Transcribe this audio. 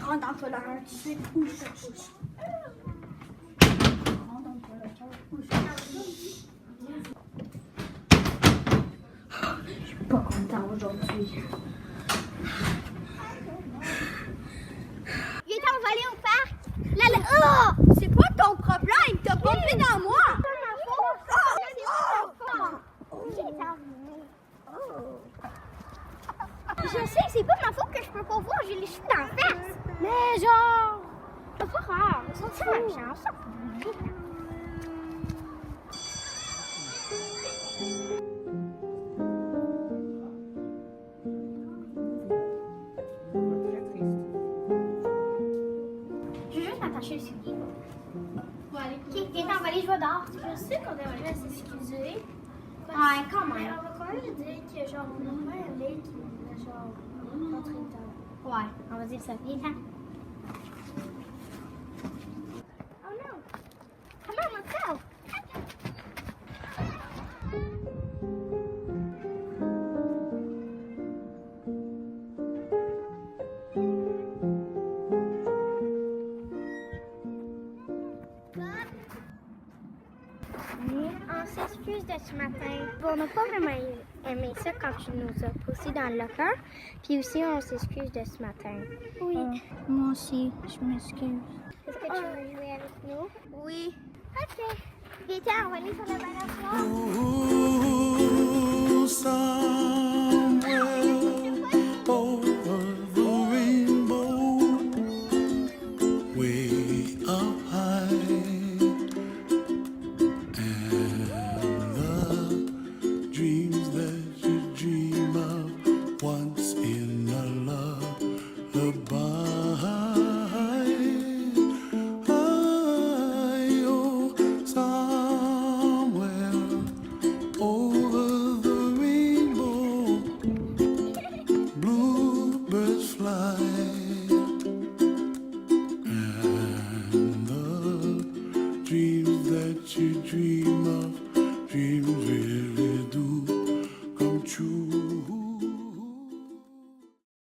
Rentre dans le toilette tout de suite, couche. Rentre dans le toilette, couche. Je suis pas content aujourd'hui. Viens, on va aller au parc. Là, oh! C'est quoi ton problème? T'as pas fait dans moi! Je sais, c'est pas ma faute que je peux pas voir, j'ai les cheveux dans la face. Mais genre, c'est pas grave, on s'en fout. On s'en fout. Je vais juste m'attacher le soulier. Ok, viens, on va aller jouer dehors. Je sais qu'on devrait s'excuser. Ouais, quand Mais même. on va quand même dire que genre on n'a pas aimé qu'il a genre rentré dedans. Ouais, on va dire ça. Viens, Oh non! come on, let's go. On s'excuse de ce matin. Bon, on n'a pas vraiment aimé ça quand tu nous as poussés dans le locker. Puis aussi, on s'excuse de ce matin. Oui. Moi aussi, je m'excuse. Est-ce que tu veux jouer avec nous? Oui. OK. Viens, on va aller sur la balançoire. Oh, somewhere over the rainbow, way up high, and the dreams that you dream of once in a lullaby. Oh, somewhere over the rainbow, bluebirds fly, and the dreams that you dream of, dreams really do